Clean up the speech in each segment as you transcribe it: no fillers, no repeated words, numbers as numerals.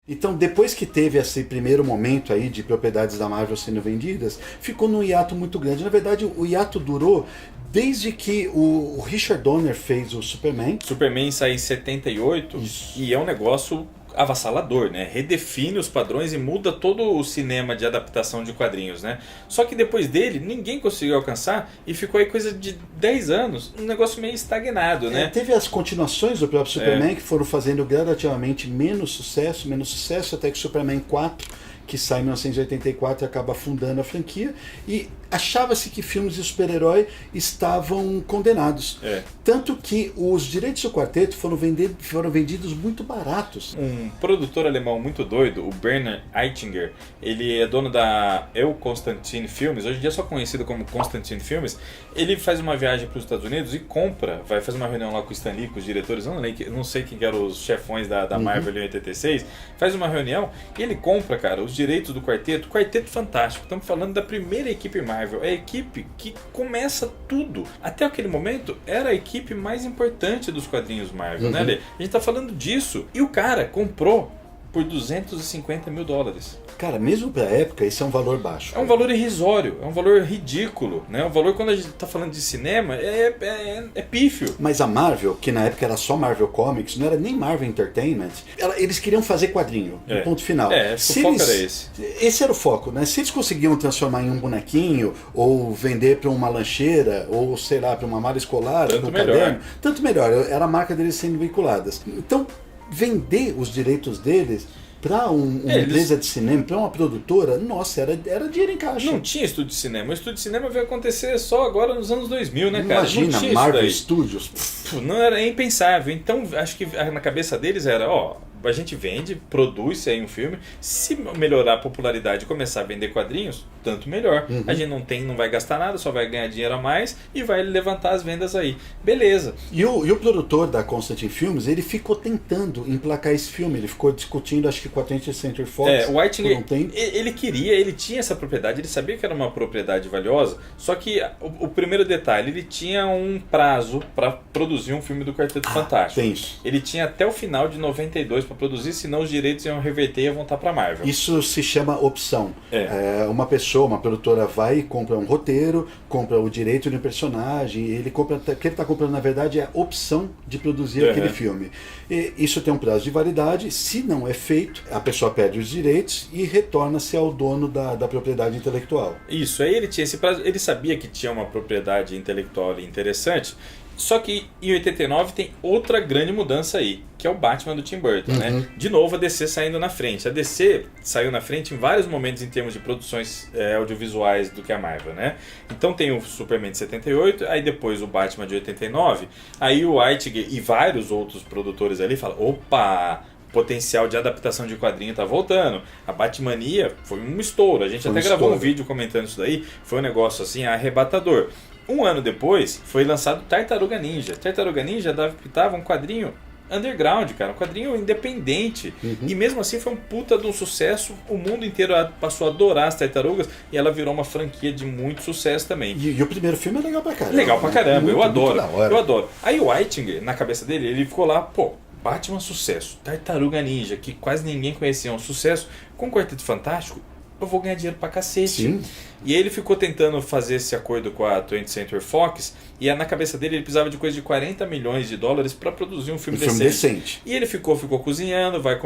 Então, depois que teve esse primeiro momento aí de propriedades da Marvel sendo vendidas, ficou num hiato muito grande. Na verdade, o hiato durou desde que o Richard Donner fez o Superman. Superman sai em 78. Isso. E é um negócio avassalador, né? Redefine os padrões e muda todo o cinema de adaptação de quadrinhos, né? Só que depois dele, ninguém conseguiu alcançar e ficou aí coisa de 10 anos, um negócio meio estagnado, né? Teve as continuações do próprio Superman que foram fazendo gradativamente menos sucesso, até que Superman 4, que sai em 1984 e acaba fundando a franquia, e achava-se que filmes de super-herói estavam condenados. Tanto que os direitos do quarteto foram vendidos muito baratos. Um produtor alemão muito doido, o Bernhard Eichinger, ele é dono da Eu Constantine Filmes, hoje em dia é só conhecido como Constantine Filmes. Ele faz uma viagem para os Estados Unidos e compra, vai fazer uma reunião lá com o Stan Lee, com os diretores, não sei quem eram os chefões da Marvel em 86, faz uma reunião e ele compra, cara, os direitos do quarteto. Quarteto fantástico, estamos falando da primeira equipe Marvel, é a equipe que começa tudo. Até aquele momento era a equipe mais importante dos quadrinhos Marvel, né, Lê? A gente tá falando disso e o cara comprou por $250 mil. Cara, mesmo pra época, esse é um valor baixo. É um valor irrisório, é um valor ridículo, né? Um valor, quando a gente tá falando de cinema, é pífio. Mas a Marvel, que na época era só Marvel Comics, não era nem Marvel Entertainment, eles queriam fazer quadrinho, no ponto final. O foco era esse. Esse era o foco, né? Se eles conseguiam transformar em um bonequinho, ou vender pra uma lancheira, ou sei lá, pra uma mala escolar, tanto melhor. Caderno, tanto melhor. Era a marca deles sendo vinculadas. Então, vender os direitos deles para uma empresa de cinema, para uma produtora, nossa, era dinheiro em caixa. Não tinha estúdio de cinema. O estúdio de cinema veio acontecer só agora nos anos 2000, né, cara? Imagina, não tinha Marvel isso Studios. Não era impensável. Então, acho que na cabeça deles era, a gente vende, produz aí um filme, se melhorar a popularidade e começar a vender quadrinhos, tanto melhor. A gente não vai gastar nada, só vai ganhar dinheiro a mais e vai levantar as vendas aí. Beleza. E o produtor da Constantine Films, ele ficou tentando emplacar esse filme, ele ficou discutindo, acho que com a 20th Century Fox. O Eichinger, ele tinha essa propriedade, ele sabia que era uma propriedade valiosa, só que o primeiro detalhe, ele tinha um prazo para produzir um filme do Quarteto Fantástico. Tem isso. Ele tinha até o final de 92 para produzir, senão os direitos iam reverter e iam voltar para Marvel. Isso se chama opção. Uma produtora vai e compra um roteiro, compra o direito de um personagem, ele compra, o que ele está comprando na verdade é a opção de produzir aquele filme. E isso tem um prazo de validade, se não é feito, a pessoa perde os direitos e retorna-se ao dono da propriedade intelectual. Isso, aí ele tinha esse prazo, ele sabia que tinha uma propriedade intelectual interessante. Só que em 89 tem outra grande mudança aí, que é o Batman do Tim Burton, né? De novo a DC saindo na frente. A DC saiu na frente em vários momentos em termos de produções audiovisuais do que a Marvel, né? Então tem o Superman de 78, aí depois o Batman de 89, aí o Eichinger e vários outros produtores ali falam, opa, potencial de adaptação de quadrinho tá voltando. A Batmania foi um estouro. A gente até gravou um vídeo comentando isso daí. Foi um negócio assim arrebatador. Um ano depois, foi lançado Tartaruga Ninja. Tartaruga Ninja adaptava um quadrinho underground, cara, um quadrinho independente. E mesmo assim foi um puta de um sucesso. O mundo inteiro passou a adorar as tartarugas e ela virou uma franquia de muito sucesso também. E o primeiro filme é legal pra caramba. Legal pra caramba, eu adoro. Aí o Eichinger, na cabeça dele, ele ficou lá, Batman sucesso, Tartaruga Ninja, que quase ninguém conhecia, um sucesso, com o Quarteto Fantástico, eu vou ganhar dinheiro pra cacete. Sim. E ele ficou tentando fazer esse acordo com a 20th Century Fox, e na cabeça dele ele precisava de coisa de $40 milhões para produzir um filme decente. E ele ficou cozinhando, vai.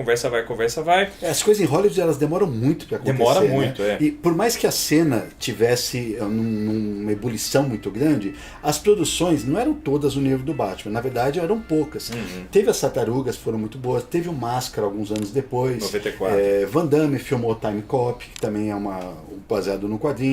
As coisas em Hollywood elas demoram muito para acontecer. Demora muito, né? E por mais que a cena tivesse numa ebulição muito grande, as produções não eram todas o nível do Batman. Na verdade, eram poucas. Teve as Tartarugas, foram muito boas. Teve o Máscara alguns anos depois. 94. Van Damme filmou Time Cop, que também é baseado no quadrinho.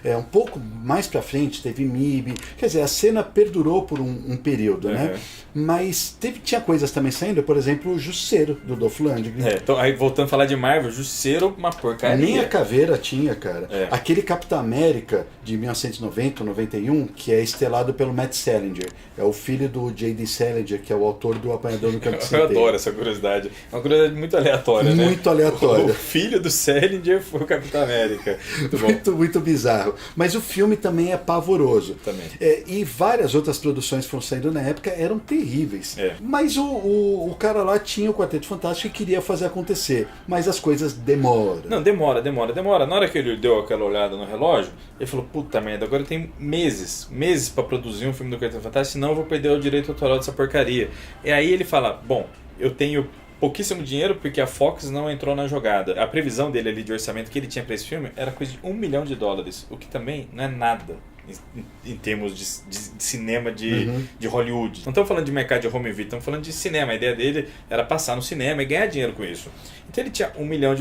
Um pouco mais pra frente teve MIB, quer dizer, a cena perdurou por um período, né? Mas tinha coisas também saindo, por exemplo, o Justiceiro, do Dolph Lundgren. Então, aí voltando a falar de Marvel, Justiceiro, uma porcaria. Nem a caveira tinha, cara. Aquele Capitão América de 1990 ou 91, que é estelado pelo Matt Salinger, é o filho do J.D. Salinger, que é o autor do Apanhador no Campo de Centeio. Eu adoro essa curiosidade. É uma curiosidade muito aleatória, né? Muito aleatória. O filho do Salinger foi o Capitão América. Muito bizarro. Mas o filme também é pavoroso. Também. E várias outras produções que foram saindo na época eram terríveis. Mas o cara lá tinha o Quarteto Fantástico e queria fazer acontecer. Mas as coisas demoram. Não, demora. Na hora que ele deu aquela olhada no relógio, ele falou, puta merda, agora eu tenho meses pra produzir um filme do Quarteto Fantástico, senão eu vou perder o direito autoral dessa porcaria. E aí ele fala, bom, eu tenho pouquíssimo dinheiro porque a Fox não entrou na jogada. A previsão dele ali de orçamento que ele tinha para esse filme era coisa de $1 milhão, o que também não é nada em termos de cinema de Hollywood. Não estamos falando de mercado de home video, estamos falando de cinema. A ideia dele era passar no cinema e ganhar dinheiro com isso. Então ele tinha $1 milhão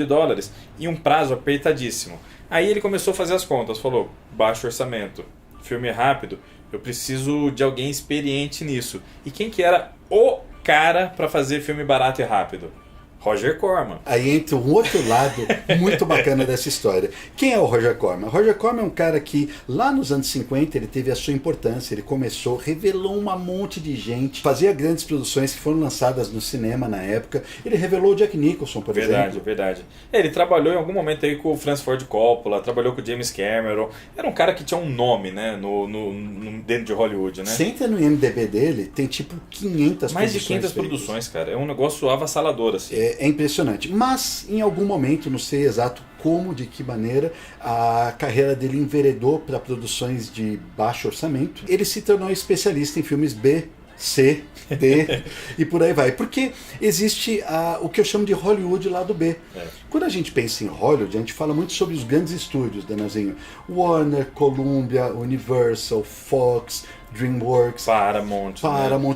e um prazo apertadíssimo. Aí ele começou a fazer as contas, falou, baixo orçamento, filme rápido, eu preciso de alguém experiente nisso. E quem que era o cara para fazer filme barato e rápido? Roger Corman. Aí entra um outro lado muito bacana dessa história. Quem é o Roger Corman? Roger Corman é um cara que lá nos anos 50 ele teve a sua importância, ele começou, revelou um monte de gente, fazia grandes produções que foram lançadas no cinema na época. Ele revelou o Jack Nicholson, por exemplo. Verdade. Ele trabalhou em algum momento aí com o Francis Ford Coppola, trabalhou com o James Cameron. Era um cara que tinha um nome, né, dentro de Hollywood, né? Você entra no IMDb dele, tem tipo 500 mais de 500 produções, cara. É um negócio avassalador, assim. É impressionante. Mas, em algum momento, não sei exato como, de que maneira, a carreira dele enveredou para produções de baixo orçamento. Ele se tornou especialista em filmes B, C, D e por aí vai. Porque existe o que eu chamo de Hollywood lado B. Quando a gente pensa em Hollywood, a gente fala muito sobre os grandes estúdios, Danielzinho. Warner, Columbia, Universal, Fox, DreamWorks, Paramount, né?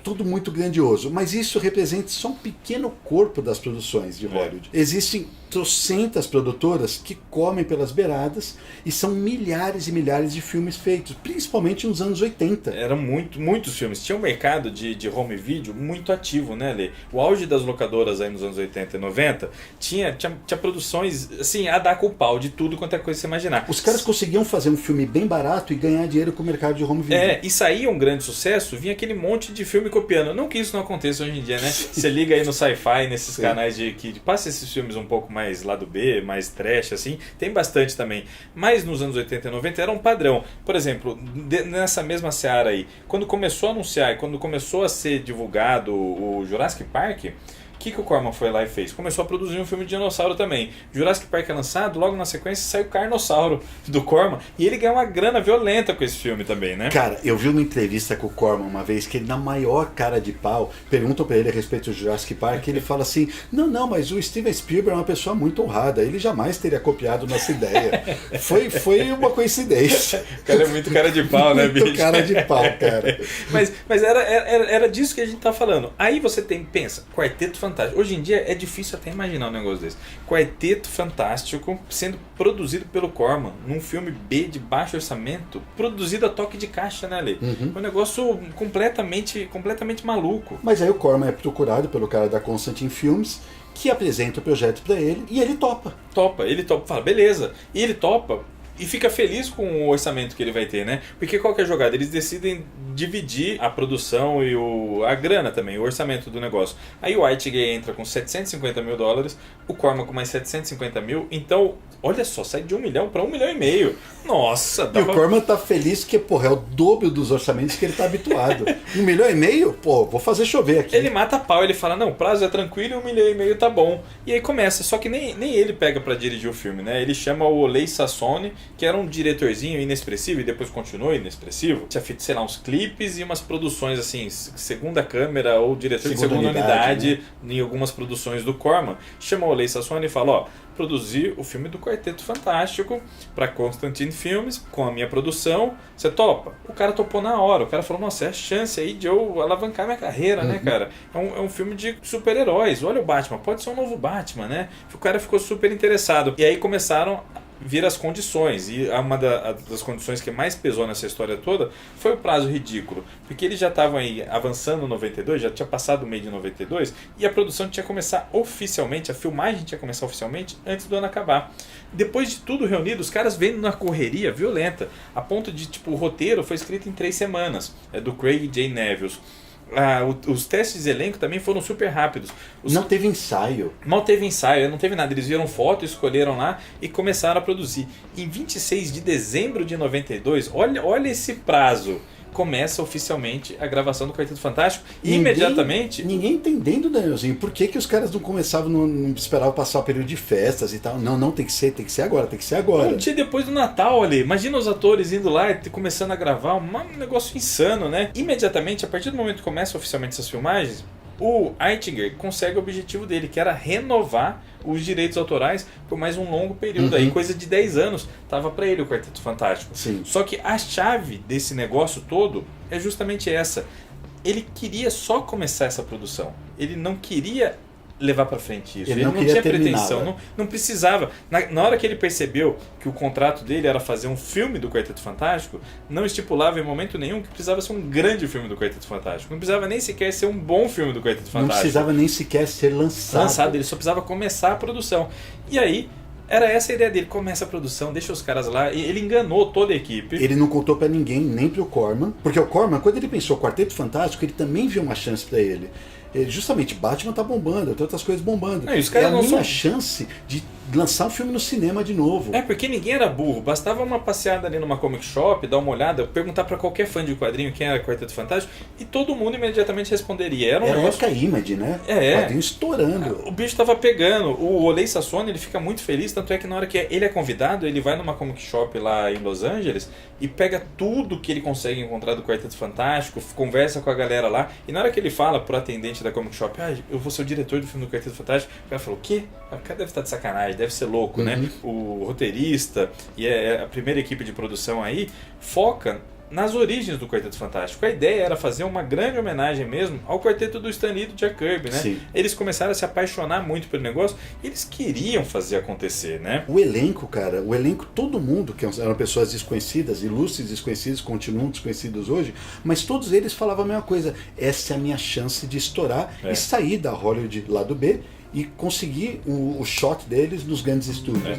tudo muito grandioso. Mas isso representa só um pequeno corpo das produções de Hollywood. Existem trocentas produtoras que comem pelas beiradas e são milhares e milhares de filmes feitos, principalmente nos anos 80. Eram muitos filmes. Tinha um mercado de home video muito ativo, né, Lê? O auge das locadoras aí nos anos 80 e 90 tinha produções, assim, a dar com o pau de tudo quanto é coisa que você imaginar. Os caras conseguiam fazer um filme bem barato e ganhar dinheiro com o mercado de home video. E saía um grande sucesso, vinha aquele monte de filme copiando. Não que isso não aconteça hoje em dia, né? Você liga aí no Sci-Fi, nesses canais que passa esses filmes um pouco mais lado B, mais trash, assim, tem bastante também. Mas nos anos 80 e 90 era um padrão. Por exemplo, nessa mesma seara aí, quando começou a anunciar e quando começou a ser divulgado o Jurassic Park, o que o Corman foi lá e fez? Começou a produzir um filme de dinossauro também. Jurassic Park é lançado, logo na sequência saiu Carnossauro do Corman. E ele ganhou uma grana violenta com esse filme também, né? Cara, eu vi uma entrevista com o Corman uma vez que ele, na maior cara de pau, perguntam pra ele a respeito do Jurassic Park e ele fala assim, não, mas o Steven Spielberg é uma pessoa muito honrada, ele jamais teria copiado nossa ideia. Foi uma coincidência. O cara é muito cara de pau, né, bicho? Muito cara de pau, cara. Mas era disso que a gente tá falando. Aí você pensa, Quarteto Fantástico. Hoje em dia é difícil até imaginar um negócio desse. Quarteto Fantástico sendo produzido pelo Corman num filme B de baixo orçamento, produzido a toque de caixa, né, Lê? Um negócio completamente maluco. Mas aí o Corman é procurado pelo cara da Constantin Films, que apresenta o projeto pra ele e ele topa. Ele topa, fala, beleza. E ele topa e fica feliz com o orçamento que ele vai ter, né? Porque qual que é a jogada? Eles decidem dividir a produção e a grana também, o orçamento do negócio. Aí o Whitegate entra com $750 mil, o Corman com mais 750 mil, então, olha só, sai de $1 milhão para $1,5 milhão. Nossa! E o Corman tá feliz que, porra, é o dobro dos orçamentos que ele tá habituado. $1,5 milhão? Pô, vou fazer chover aqui. Ele mata a pau, ele fala, não, o prazo é tranquilo e $1,5 milhão tá bom. E aí começa, só que nem ele pega para dirigir o filme, né? Ele chama o Oley Sassone, que era um diretorzinho inexpressivo e depois continuou inexpressivo. Tinha feito, sei lá, uns clipes e umas produções assim, segunda câmera ou diretor de segunda unidade, né? Em algumas produções do Corman. Chamou o Oley Sassone e falou, produzir o filme do Quarteto Fantástico para Constantin Films com a minha produção, você topa? O cara topou na hora, o cara falou, nossa, é a chance aí de eu alavancar minha carreira, né, cara? É um filme de super-heróis, olha o Batman, pode ser um novo Batman, né? O cara ficou super interessado. E aí começaram vir as condições, e uma das condições que mais pesou nessa história toda foi o prazo ridículo, porque eles já estavam aí avançando no 92, já tinha passado o meio de 92, e a produção tinha que começar oficialmente, a filmagem tinha que começar oficialmente antes do ano acabar. Depois de tudo reunido, os caras vêm numa correria violenta, a ponto de, tipo, o roteiro foi escrito em 3 semanas, do Craig J. Nevius. Os testes de elenco também foram super rápidos. Não teve ensaio. Mal teve ensaio, não teve nada. Eles viram foto, escolheram lá e começaram a produzir. Em 26 de dezembro de 92, olha esse prazo. começa oficialmente a gravação do Quarteto Fantástico. E imediatamente... Ninguém entendendo, Danielzinho, por que os caras não começavam, não esperavam passar o período de festas e tal. Não, tem que ser agora, tem que ser agora. Um dia depois do Natal ali, imagina os atores indo lá e começando a gravar, um negócio insano, né? Imediatamente, a partir do momento que começam oficialmente essas filmagens, o Eitinger consegue o objetivo dele, que era renovar os direitos autorais por mais um longo período. Aí, coisa de 10 anos, tava para ele o Quarteto Fantástico. Sim. Só que a chave desse negócio todo é justamente essa. Ele queria só começar essa produção. Ele não queria levar para frente isso. Ele não tinha pretensão, não precisava. Na hora que ele percebeu que o contrato dele era fazer um filme do Quarteto Fantástico, não estipulava em momento nenhum que precisava ser um grande filme do Quarteto Fantástico. Não precisava nem sequer ser um bom filme do Quarteto Fantástico. Não precisava nem sequer ser lançado. Ele só precisava começar a produção. E aí, era essa a ideia dele, começa a produção, deixa os caras lá, e ele enganou toda a equipe. Ele não contou pra ninguém, nem pro Corman, porque o Corman, quando ele pensou Quarteto Fantástico, ele também viu uma chance pra ele. Justamente, Batman tá bombando, tem outras coisas bombando. Não, é a minha chance de lançar um filme no cinema de novo. Porque ninguém era burro, bastava uma passeada ali numa comic shop, dar uma olhada, perguntar pra qualquer fã de quadrinho quem era Quarteto Fantástico, e todo mundo imediatamente responderia. Era negócio... época Image, né? Quadrinho estourando. O bicho tava pegando. O Olei Sassone, ele fica muito feliz, tanto é que na hora que ele é convidado, ele vai numa comic shop lá em Los Angeles e pega tudo que ele consegue encontrar do Quarteto Fantástico, conversa com a galera lá, e na hora que ele fala pro atendente da comic shop, eu vou ser o diretor do filme do Quarteto Fantástico, o cara falou, o quê? O cara deve estar de sacanagem, deve ser louco, né? O roteirista e a primeira equipe de produção aí foca nas origens do Quarteto Fantástico. A ideia era fazer uma grande homenagem mesmo ao quarteto do Stan Lee e do Jack Kirby, né? Sim. Eles começaram a se apaixonar muito pelo negócio e eles queriam fazer acontecer, né? O elenco, cara, todo mundo, que eram pessoas desconhecidas, ilustres desconhecidos, continuam desconhecidos hoje, mas todos eles falavam a mesma coisa. Essa é a minha chance de estourar e sair da Hollywood lado B e conseguir o shot deles nos grandes estúdios.